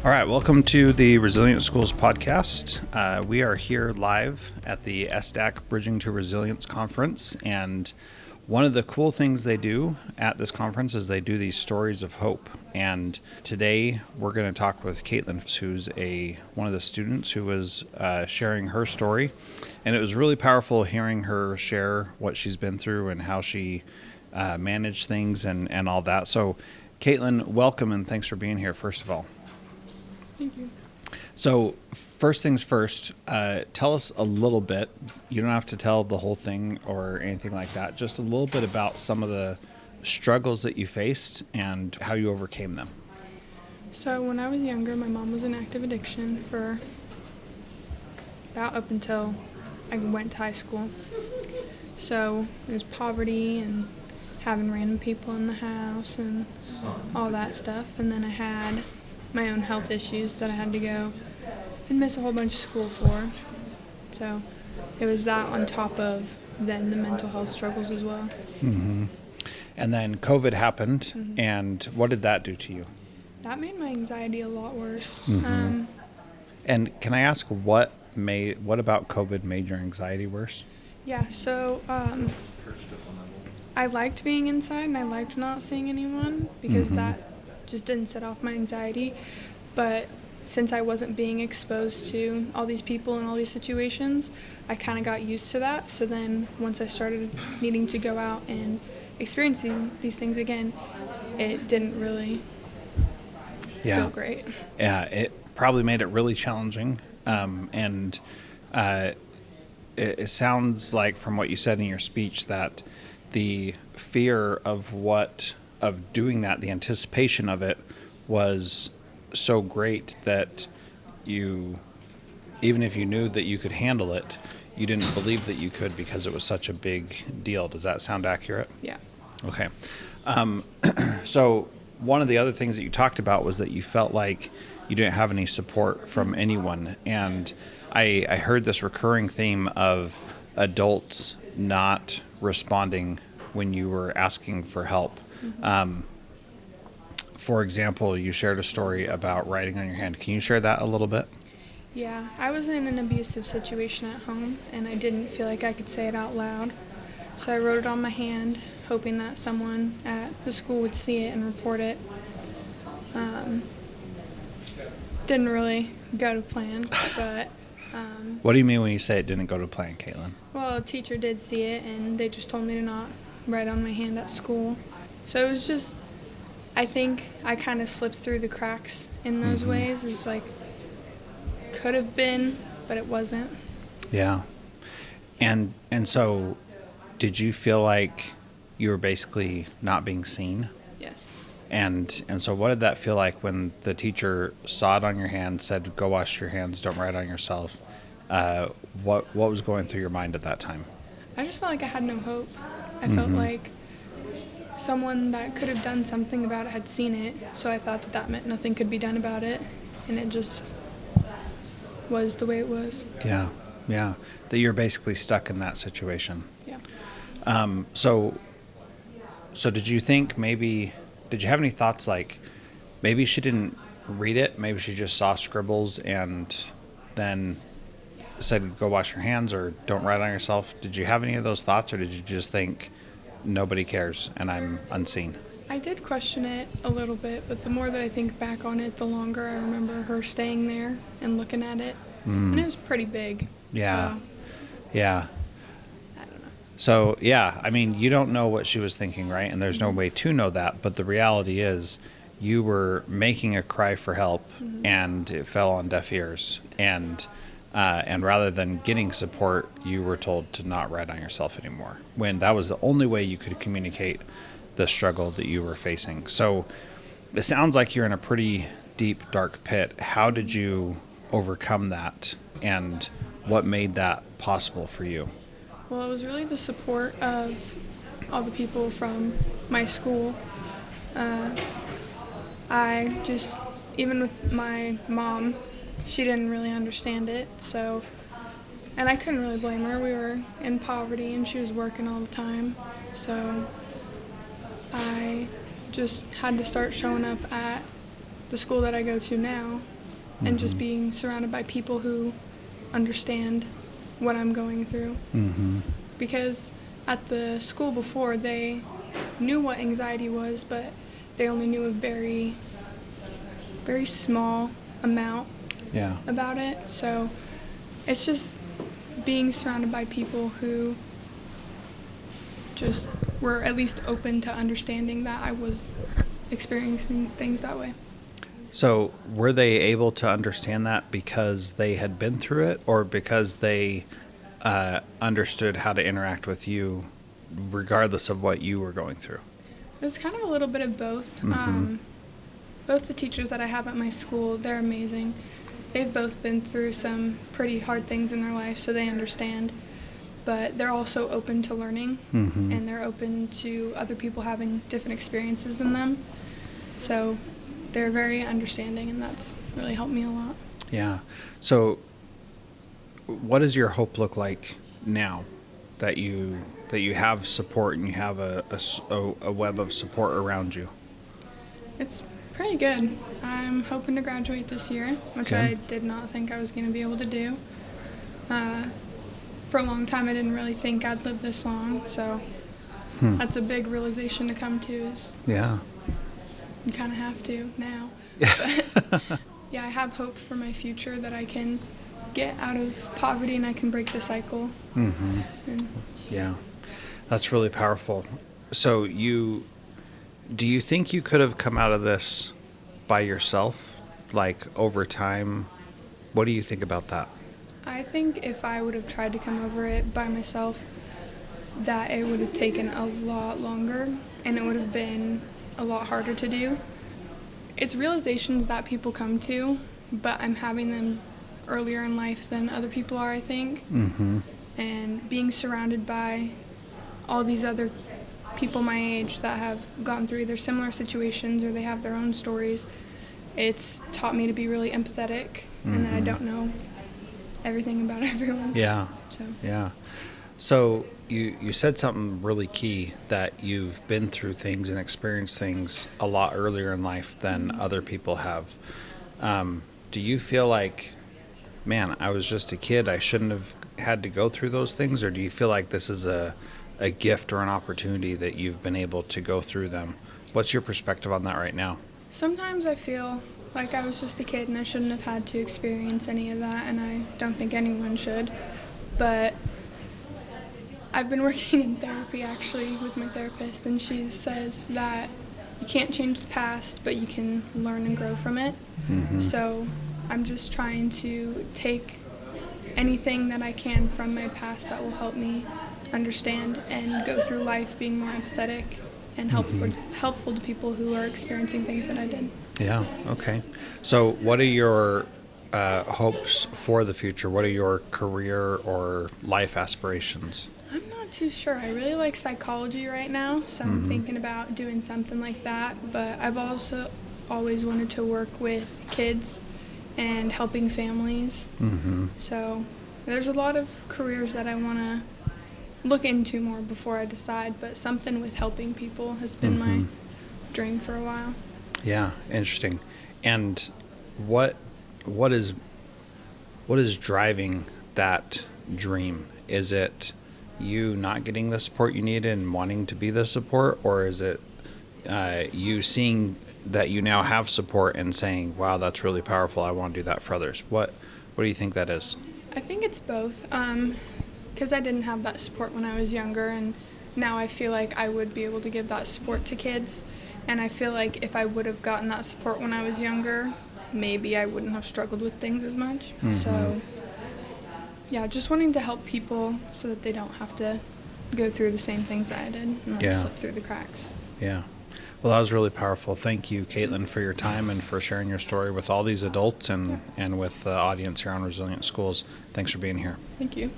All right, welcome to the Resilient Schools podcast. We are here live at the SDAC Bridging to Resilience Conference, and one of the cool things they do at this conference is they do these stories of hope. And today we're going to talk with Katelyn, who's one of the students who was sharing her story, and it was really powerful hearing her share what she's been through and how she managed things and all that. So, Katelyn, welcome and thanks for being here. First of all. Thank you. So first things first, tell us a little bit. You don't have to tell the whole thing or anything like that. Just a little bit about some of the struggles that you faced and how you overcame them. So when I was younger, my mom was in active addiction for about up until I went to high school. So it was poverty and having random people in the house and all that stuff. And then I had my own health issues that I had to go and miss a whole bunch of school for. So it was that on top of then the mental health struggles as well. Mm-hmm. And then COVID happened, and what did that do to you? That made my anxiety a lot worse. Mm-hmm. And can I ask what about COVID made your anxiety worse? Yeah, so I liked being inside and I liked not seeing anyone because that just didn't set off my anxiety. But since I wasn't being exposed to all these people and all these situations, I kind of got used to that. So then once I started needing to go out and experiencing these things again, it didn't really feel great. Yeah, it probably made it really challenging. It sounds like from what you said in your speech that the fear of doing that, the anticipation of it was so great that you, even if you knew that you could handle it, you didn't believe that you could because it was such a big deal. Does that sound accurate? Yeah. Okay. So one of the other things that you talked about was that you felt like you didn't have any support from anyone. And I heard this recurring theme of adults not responding when you were asking for help. For example, you shared a story about writing on your hand. Can you share that a little bit? Yeah, I was in an abusive situation at home, and I didn't feel like I could say it out loud. So I wrote it on my hand, hoping that someone at the school would see it and report it. Didn't really go to plan, but... What do you mean when you say it didn't go to plan, Katelyn? Well, a teacher did see it, and they just told me to not write on my hand at school. So it was just... I think I kind of slipped through the cracks in those ways. It's like, could have been, but it wasn't. Yeah. And so did you feel like you were basically not being seen? Yes. And so what did that feel like when the teacher saw it on your hand, said, go wash your hands, don't write on yourself? What was going through your mind at that time? I just felt like I had no hope. I felt like someone that could have done something about it had seen it, so I thought that meant nothing could be done about it, and it just was the way it was. Yeah. That you're basically stuck in that situation. Yeah. So did you think did you have any thoughts like maybe she didn't read it, maybe she just saw scribbles and then said go wash your hands or don't write on yourself? Did you have any of those thoughts, or did you just think nobody cares and I'm unseen? I did question it a little bit, but the more that I think back on it, the longer I remember her staying there and looking at it. And it was pretty big. Yeah. So, Yeah. I don't know. So, yeah, I mean, you don't know what she was thinking, right? And there's no way to know that. But the reality is you were making a cry for help and it fell on deaf ears. And rather than getting support, you were told to not write on yourself anymore, when that was the only way you could communicate the struggle that you were facing. So it sounds like you're in a pretty deep, dark pit. How did you overcome that, and what made that possible for you? Well, it was really the support of all the people from my school. I just, even with my mom, she didn't really understand it, so, and I couldn't really blame her. We were in poverty and she was working all the time, so I just had to start showing up at the school that I go to now and just being surrounded by people who understand what I'm going through. Because at the school before, they knew what anxiety was, but they only knew a very, very small amount about it. So it's just being surrounded by people who just were at least open to understanding that I was experiencing things that way. So were they able to understand that because they had been through it, or because they understood how to interact with you regardless of what you were going through? It was kind of a little bit of both. Both the teachers that I have at my school, they're amazing. They've both been through some pretty hard things in their life, so they understand. But they're also open to learning, and they're open to other people having different experiences than them. So they're very understanding, and that's really helped me a lot. Yeah. So what does your hope look like now that you have support and you have a web of support around you? It's pretty good. I'm hoping to graduate this year, which I did not think I was going to be able to do. For a long time, I didn't really think I'd live this long, so that's a big realization to come to, is you kind of have to now. But yeah, I have hope for my future that I can get out of poverty and I can break the cycle. Yeah, that's really powerful. So do you think you could have come out of this by yourself, like over time? What do you think about that? I think if I would have tried to come over it by myself, that it would have taken a lot longer and it would have been a lot harder to do. It's realizations that people come to, but I'm having them earlier in life than other people are, I think. And being surrounded by all these other people my age that have gone through either similar situations or they have their own stories, it's taught me to be really empathetic and that I don't know everything about everyone. So you said something really key, that you've been through things and experienced things a lot earlier in life than other people have. Do you feel like, man, I was just a kid, I shouldn't have had to go through those things? Or do you feel like this is a gift or an opportunity that you've been able to go through them? What's your perspective on that right now? Sometimes I feel like I was just a kid and I shouldn't have had to experience any of that, and I don't think anyone should. But I've been working in therapy actually with my therapist, and she says that you can't change the past, but you can learn and grow from it. So I'm just trying to take anything that I can from my past that will help me understand and go through life being more empathetic and helpful to people who are experiencing things that I did. Yeah, okay. So what are your hopes for the future? What are your career or life aspirations? I'm not too sure. I really like psychology right now, so I'm thinking about doing something like that. But I've also always wanted to work with kids and helping families. So there's a lot of careers that I want to look into more before I decide, but something with helping people has been my dream for a while. Yeah, interesting. And what is driving that dream? Is it you not getting the support you need and wanting to be the support, or is it you seeing that you now have support and saying, wow, that's really powerful, I want to do that for others? What do you think that is? I think it's both, because I didn't have that support when I was younger, and now I feel like I would be able to give that support to kids. And I feel like if I would have gotten that support when I was younger, maybe I wouldn't have struggled with things as much. So yeah, just wanting to help people so that they don't have to go through the same things that I did and slip through the cracks. Yeah. Well, that was really powerful. Thank you, Katelyn, for your time and for sharing your story with all these adults and with the audience here on Resilient Schools. Thanks for being here. Thank you.